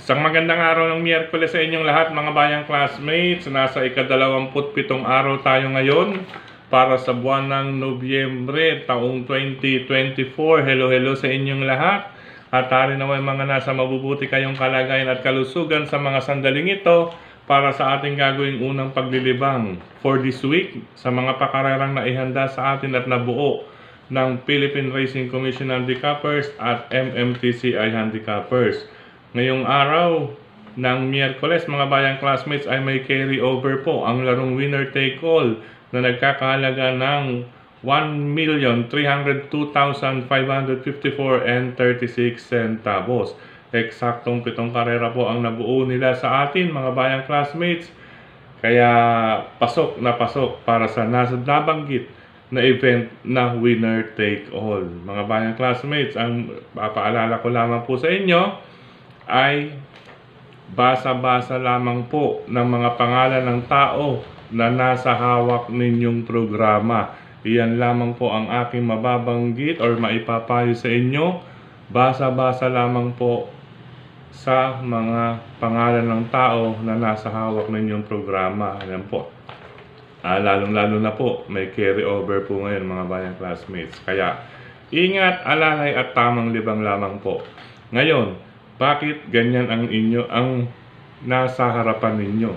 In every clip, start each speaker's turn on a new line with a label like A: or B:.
A: Isang magandang araw ng Miyerkules sa inyong lahat mga bayang classmates. Nasa ika-27 araw tayo ngayon para sa buwan ng Nobyembre taong 2024. Hello sa inyong lahat. At hari naman mga nasa mabubuti kayong kalagayan at kalusugan sa mga sandaling ito para sa ating gagawing unang paglilibang for this week sa mga pakarerang na ihanda sa atin at nabuo ng Philippine Racing Commission Handicappers at MMTCI Handicappers. Ngayong araw ng Miyerkules mga bayang classmates ay may carry over po ang larong winner take all na nagkakahalaga ng 1,302,554.36 centavos. Eksaktong 7 karera po ang nabuo nila sa atin mga bayang classmates. Kaya pasok na pasok para sa nabanggit na event na winner take all. Mga bayang classmates, ang papaalala ko lamang po sa inyo ay basa-basa lamang po ng mga pangalan ng tao na nasa hawak ninyong programa. Iyan lamang po ang aking mababanggit or maipapayo sa inyo. Basa-basa lamang po sa mga pangalan ng tao na nasa hawak ninyong programa. Ayan po. Lalong-lalo na po, may carry over po ngayon mga bayang classmates. Kaya, ingat, alalay at tamang libang lamang po. Ngayon, bakit ganyan ang nasa harapan ninyo?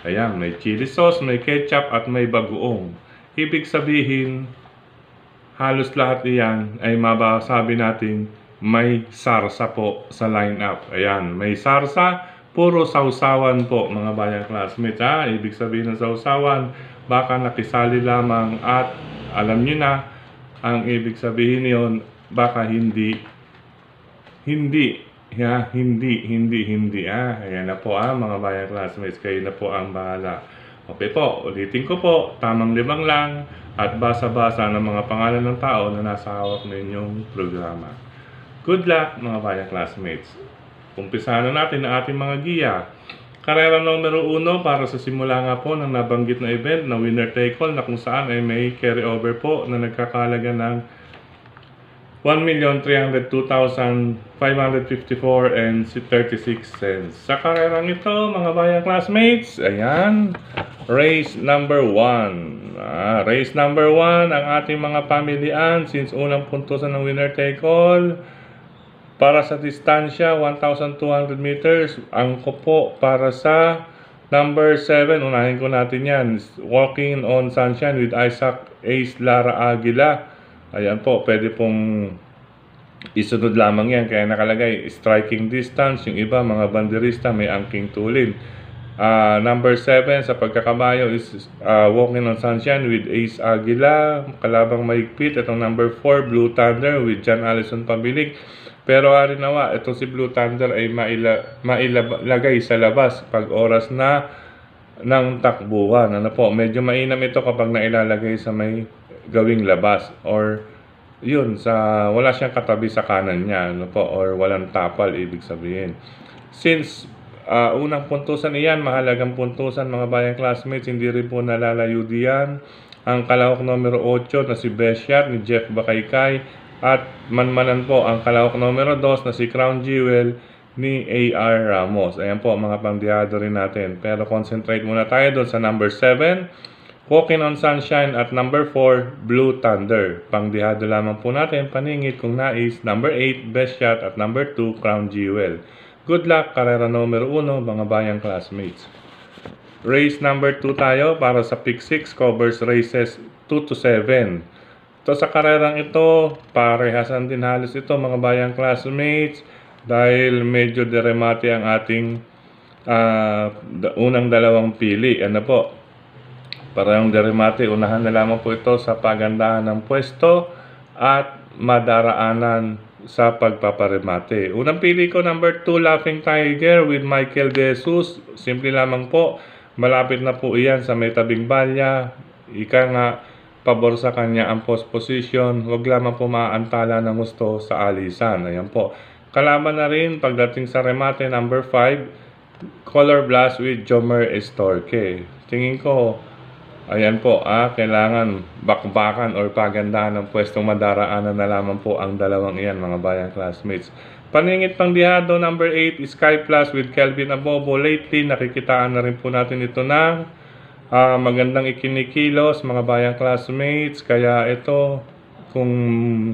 A: Ayan, may chili sauce, may ketchup at may bagoong. Ibig sabihin, halos lahat iyan ay mabasabi natin may sarsa po sa lineup. Ayan, may sarsa, puro sausawan po mga bayang classmates. Ibig sabihin ng sausawan, baka nakisali lamang at alam nyo na, ang ibig sabihin yon baka hindi. Ayan na po mga bayang classmates, kayo na po ang bahala. Okay po, ulitin ko po, tamang libang lang at basa-basa ng mga pangalan ng tao na nasa hawak ninyong programa. Good luck mga bayang classmates. Umpisahan na natin ang ating mga giya. Karera numero 1 para sa simula nga po ng nabanggit na event na winner take all na kung saan ay may carry over po na nagkakalaga ng 1,302,554.36 Sa karerang ito, mga bayang classmates, ayan, race number 1. Race number 1, ang ating mga pamilian, since unang puntusan ng winner take all, para sa distansya, 1,200 meters. Ang po para sa number 7, unahin ko natin yan, Walking on Sunshine with Isaac Ace Lara Aguila. Ayan po, pwede pong isunod lamang yan. Kaya nakalagay, striking distance. Yung iba, mga banderista, may angking tulin. Number 7 sa pagkakabayo is Walking on Sunshine with Ace Aguila. Kalabang mahigpit. Itong number 4, Blue Thunder with John Allison Pabilig. Pero harinawa, ito si Blue Thunder ay mailagay sa labas pag oras na ng takbuhan. Ano po, medyo mainam ito kapag nailalagay sa may gawing labas or yun sa wala siyang katabi sa kanan niya, ano po, or walang tapal ibig sabihin. Since unang puntusan iyan, mahalagang puntusan mga bayang classmates, hindi rin po nalalayo diyan ang kalahok numero 8 na si Beshart ni Jeff Bakaykay at manmanan po ang kalahok numero 2 na si Crown Jewel ni A.R. Ramos. Ayan po mga pangdihado rin natin, pero concentrate muna tayo doon sa number 7 Walking on Sunshine at number 4, Blue Thunder. Pangdihado lamang po natin, paningit kung nais, number 8, Best Shot at number 2, Crown Jewel. Good luck, karera numero 1, mga bayang classmates. Race number 2 tayo para sa Pick 6, covers races 2 to 7. Ito sa karerang ito, parehasan din halos ito mga bayang classmates dahil medyo deremate ang ating unang dalawang pili. Ano po? Parang deremate, unahan na lamang po ito sa pagandahan ng pwesto at madaraanan sa pagpaparemate. Unang pili ko, number 2, Laughing Tiger with Michael De Jesus. Simple lamang po, malapit na po iyan sa may tabing balya. Ika nga, pabor sa kanya ang post position. Huwag lamang po maantala ng gusto sa alisan. Ayan po. Kalaban na rin pagdating sa remate, number 5, Color Blast with Jomer Estorque. Tingin ko, ayan po, kailangan bakbakan or pagandahan ng pwestong madaraanan na lamang po ang dalawang iyan mga bayang classmates. Paningit Pangdihado number 8, Sky Plus with Kelvin Abobo. Lately, nakikitaan na rin po natin ito ng magandang ikinikilos, mga bayang classmates. Kaya ito, kung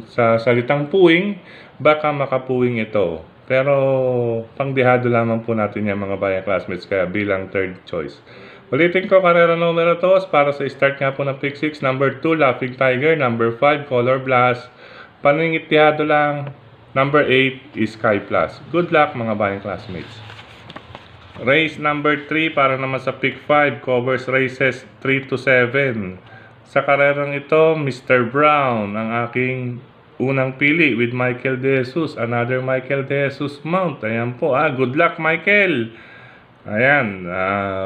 A: sa salitang puwing, baka makapuwing ito. Pero pangdihado lamang po natin yan, mga bayang classmates, kaya bilang third choice. Ulitin ko, karera numero 2 para sa start nga po ng pick 6. Number 2, Laughing Tiger. Number 5, Color Blast. Paningit tihado lang. Number 8 is Sky Plus. Good luck, mga bayang classmates. Race number 3 para naman sa pick 5. Covers races 3 to 7. Sa karerang ito, Mr. Brown ang aking unang pili with Michael De Jesus. Another Michael De Jesus mount. Ayan po. Good luck, Michael. Ayan.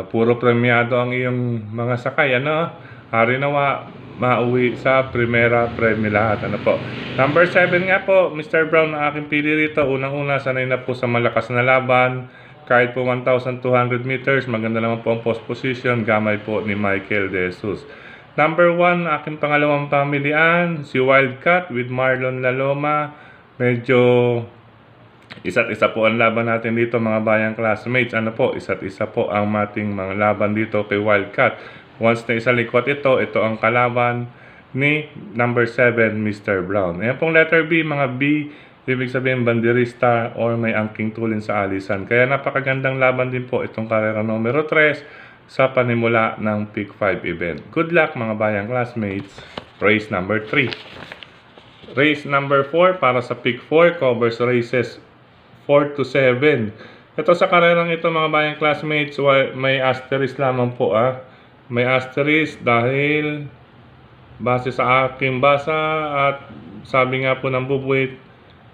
A: Puro premiado ang iyong mga sakay. Hari nawa mauwi sa Primera Premi lahat. Po. Number 7 nga po, Mr. Brown ang aking pili rito. Unang-una, sanay na po sa malakas na laban. Kahit po 1,200 meters, maganda naman po ang post position. Gamay po ni Michael De Jesus. Number 1, aking pangalawang pamilian, si Wildcat with Marlon Laloma. Medyo isa't isa po ang laban natin dito, mga bayang classmates. Isa't isa po ang mating mga laban dito kay Wildcat. Once na isalikwat ito ang kalaban ni number 7, Mr. Brown. Ayan pong letter B, mga B, ibig sabihin banderista or may angking tulin sa alisan. Kaya napakagandang laban din po itong karera numero 3 sa panimula ng pick 5 event. Good luck, mga bayang classmates. Race number 3. Race number 4 para sa pick 4, covers races 4 to 7. Ito sa karerang ito, mga bayang classmates, may asterisk lamang po. May asterisk dahil base sa aking basa at sabi nga po ng bubuit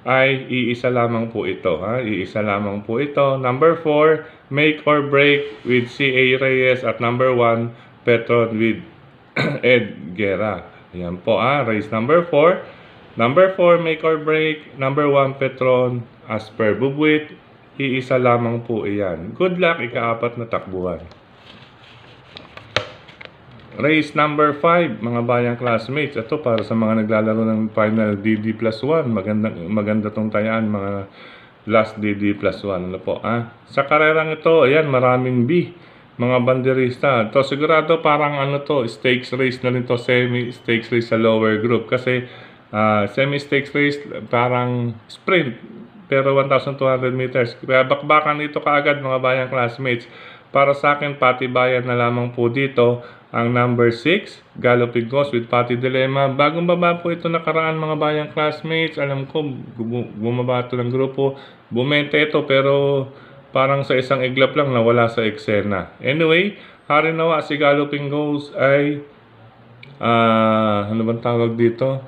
A: ay iisa lamang po ito. Iisa lamang po ito. Number 4, Make or Break with C.A. Reyes at number 1, Petron with Ed Guerra. Ayan po, race number 4. Number 4, Make or Break. Number 1, Petron. As per bubuit, iisa lamang po iyan. Good luck, ika-4 na takbuhan. Race number 5, mga bayang classmates. Ito para sa mga naglalaro ng final DD+1. Maganda tong tayaan, mga last DD+1. Sa karerang ito, ayan, maraming B. Mga banderista. Ito sigurado parang stakes race na rin to, semi-stakes race sa lower group. Kasi semi-stakes race parang sprint. Pero 1,200 meters. Kaya bakbakan dito kaagad, mga bayang classmates. Para sa akin, patibayan na lamang po dito ang number 6, Galloping Ghost with Patty Dilemma. Bagong baba po ito nakaraan, mga bayang classmates. Alam ko, bumaba ito ng grupo. Bumente ito, pero parang sa isang iglap lang nawala sa eksena. Anyway, hari nawa si Galloping Ghost ay ano bang tawag dito?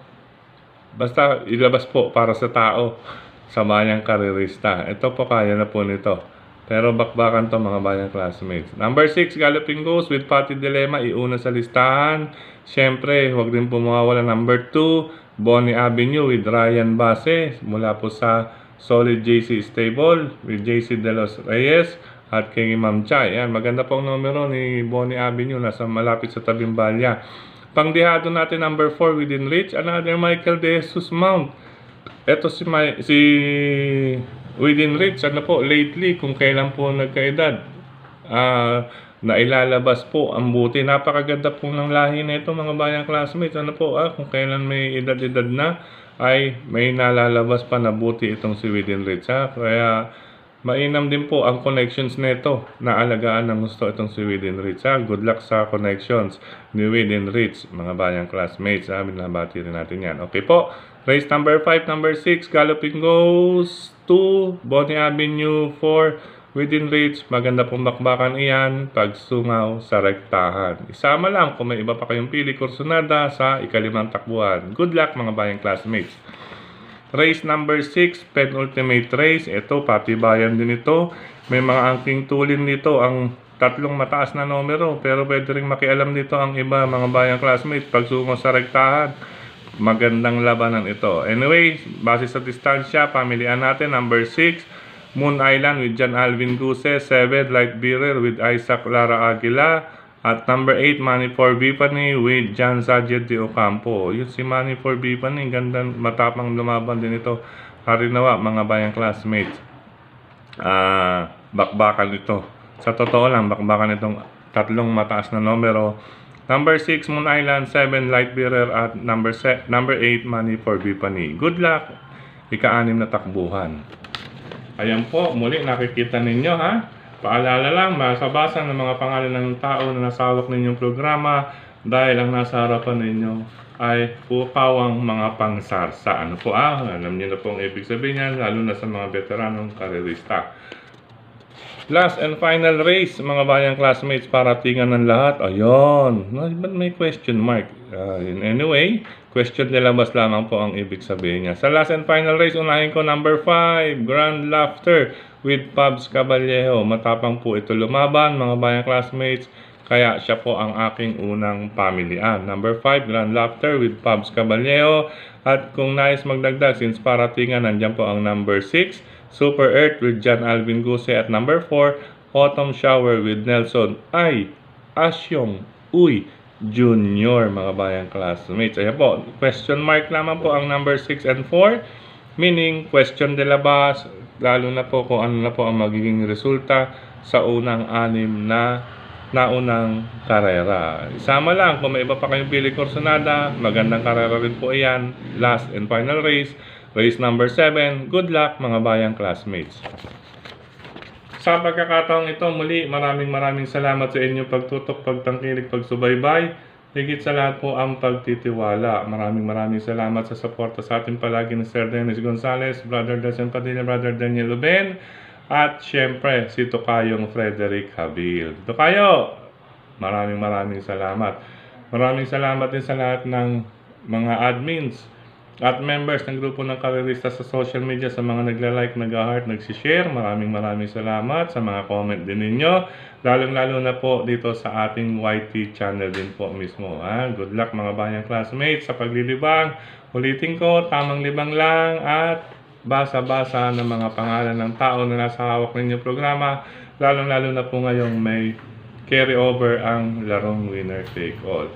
A: Basta ilabas po para sa tao, sa bayang karerista. Ito po kaya na po nito. Pero bakbakan to, mga bayang classmates. Number 6, Galloping Ghost with Patty Dilemma. Iuna sa listahan. Siyempre, huwag din po mawawala. Number 2, Bonnie Avenue with Ryan Base. Mula po sa Solid JC Stable with JC De Los Reyes at kay Ma'am Chai. Yan, maganda pong numero ni Bonnie Avenue. Nasa malapit sa tabing balya. Pangdihado natin, number 4, Within Reach. Another Michael De Jesus mount. Ito si Within Reach, lately, kung kailan po nagkaedad, na ilalabas po ang buti. Napakaganda po ng lahi na ito, mga bayang classmates. Kung kailan may edad-edad na, ay may nalalabas pa na buti itong si Within Reach. Kaya, mainam din po ang connections nito na alagaan ng gusto itong si Within Reach. Good luck sa connections ni Within Reach, mga bayang classmates. Binabati rin natin yan. Okay po. Race number 5, number 6, Galloping Ghost. 2, Bonnie Avenue. 4, Within Reach. Maganda pong bakbakan iyan pag sungaw sa rektahan. Isama lang kung may iba pa kayong pili kursunada sa ikalimang takbuhan. Good luck, mga bayang classmates. Race number 6, penultimate race. Ito, patibayan din ito. May mga angking tulin dito. Ang tatlong mataas na numero. Pero pwede rin makialam dito ang iba, mga bayang classmates, pag sungaw sa rektahan. Magandang labanan ito. Anyway, base sa distansya, pamilian natin. Number 6, Moon Island with John Alvin Guse. 7, Light Bearer with Isaac Lara Aguila. At number 8, Money for Bipani with John Sajet de Ocampo. Yun si Money for Bipani, ganda, matapang lumaban din ito. Harinawa mga bayang classmates, bakbakan ito. Sa totoo lang, bakbakan itong tatlong mataas na numero. Number 6, Moon Island, 7, Light Bearer, at number 8, Money for Bipani. Good luck! Ika-6 na takbuhan. Ayan po, muli nakikita ninyo ha. Paalala lang, basa-basa ng mga pangalan ng tao na nasawak ninyong programa dahil ang nasa harapan ninyo ay pupawang mga pangsarsa. Ano po alam niyo na po ang ibig sabihin niyan, lalo na sa mga veteranong karerista. Last and final race, mga bayang classmates, para tingan ng lahat. Ayun, ba't may question mark? Anyway, question de labas lamang po ang ibig sabihin niya. Sa last and final race, unahin ko number 5, Grand Laughter with Pabs Caballero. Matapang po ito lumaban, mga bayang classmates, kaya siya po ang aking unang pamilian. Number 5, Grand Laughter with Pabs Caballero. At kung nais magdagdag, since paratingan, nandiyan po ang number 6, Super Earth with John Alvin Guse. At number 4, Autumn Shower with Nelson Asyong Uy Junior, mga bayang classmates. Ayan po, question mark lamang po ang number 6 and 4, meaning question de labas, lalo na po kung ano na po ang magiging resulta sa unang 6 na naunang karera. Isama lang, kung may iba pa kayong pili kursonada, magandang karera rin po iyan. Last and final race, race number 7. Good luck mga bayang classmates. Sa pagkakataong ito, muli maraming salamat sa inyong pagtutok, pagtangkilik, pagsubaybay. Higit sa lahat po ang pagtitiwala. Maraming salamat sa suporta sa atin palagi ni Sir Dennis Gonzales, Brother Desen Padilla, Brother Daniel Luben, at syempre si Tokayong Frederick Habil. Tokayo, maraming salamat. Maraming salamat din sa lahat ng mga admins at members ng grupo ng karerista sa social media, sa mga nagla-like, nag-heart, nag-share. Maraming salamat sa mga comment din ninyo. Lalong-lalo na po dito sa ating YT channel din po mismo. Good luck mga bayang classmates sa paglilibang. Ulitin ko, tamang libang lang at basa-basa ng mga pangalan ng tao na nasa hawak ninyong programa. Lalong-lalo na po ngayong may carry over ang larong winner take all.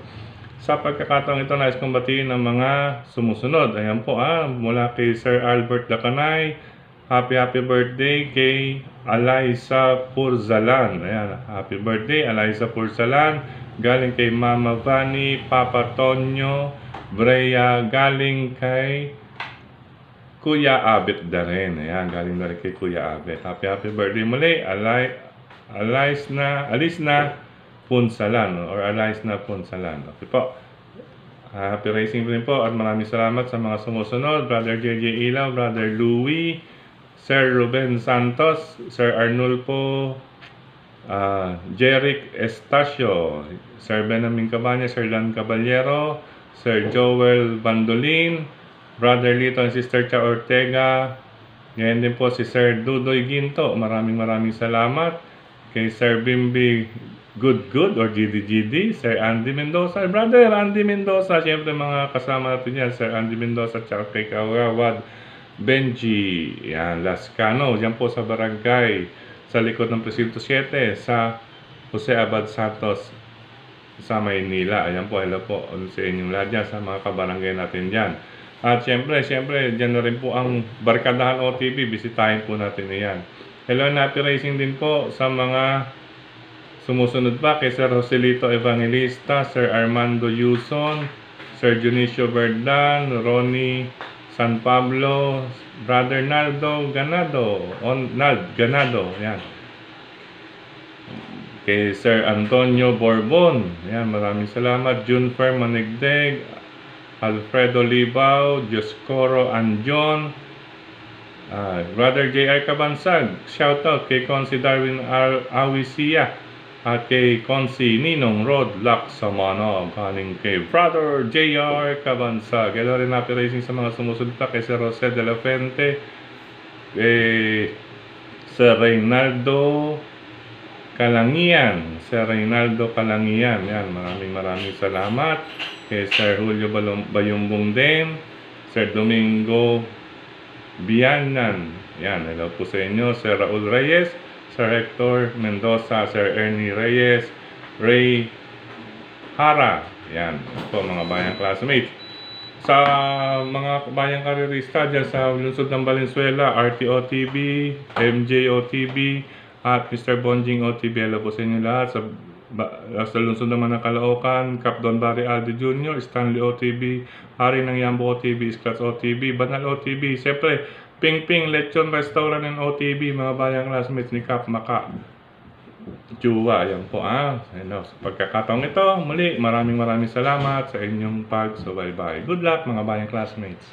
A: Sa pagkakataong ito, nais kong batiin ng mga sumusunod. Ayan po mula kay Sir Albert Lacanay, happy birthday kay Alaysa Purzalan. Ayan, happy birthday Alaysa Purzalan. Galing kay Mama Vani, Papa Tonyo, Brea, galing kay Kuya Abet da rin. Ayan, galing na rin kay Kuya Abet. Happy birthday muli, Alisna Punsalan or Alisna Punsalan. Okay po. Happy racing rin po at maraming salamat sa mga sumusunod. Brother JJ Ilaw, Brother Louie, Sir Ruben Santos, Sir Arnulfo, Jeric Estacio, Sir Benjamin Cabanya, Sir Dan Caballero, Sir Joel Bandolin, Brother Lito and Sister Cha Ortega. Ngayon din po si Sir Dudoy Ginto. Maraming salamat. Kay Sir Bimbi Good or GD, Sir Andy Mendoza, Brother Andy Mendoza, siyempre mga kasama natin yan, Sir Andy Mendoza, tsaka kay Kawawad Benji, yan, Lascano, dyan po sa barangay, sa likod ng Presinto 7, sa Jose Abad Santos, sa Maynila. Ayan po, hello po sa inyong lahat dyan, sa mga kabarangay natin dyan. At siyempre, dyan na rin po ang Barkadahan OTV, bisitahin po natin yan. Hello and happy racing din po sa mga sumusunod pa kay Sir Joselito Evangelista, Sir Armando Yuson, Sir Dionisio Verdan, Ronnie San Pablo, Brother Naldo Ganado, yan. Kay Sir Antonio Borbon, yan, maraming salamat. Junfer Manigdeg, Alfredo Libao, Dioscoro Anjon, Brother J.R. Cabansag, shoutout kay Consi Darwin Awisia, at kay Consi Ninong Rod Laksamano, galing kay Brother J.R. Cabansag. Hello rin happy racing sa mga sumusunod pa kay Sir Jose de la Fuente, kay Sir Reynaldo Kalangian, yan, maraming salamat. Kay Sir Julio Bayumbong din, Sir Domingo Bianan, yan, hello po sa inyo. Sir Raul Reyes, Sir Hector Mendoza, Sir Ernie Reyes, Ray Hara, yan po mga bayang classmates. sa mga bayang karerista dyan sa lungsod ng Valenzuela, RTO TV, MJ OTV, at Mr. Bonjing OTV. Hello po sa inyo lahat. Sa lungsod naman ng Caloocan, Cap Don Barry Aldi Jr., Stanley OTV, Hari ng Yambo OTV, Scratch OTV, Banal OTV, siyempre, Ping Ping Lechon Restaurant and OTV, mga bayang classmates ni Cap Maka. Juwa, yan po Ayun, sa pagkakataong ito, muli maraming salamat sa inyong pagsubaybay. Good luck mga bayang classmates.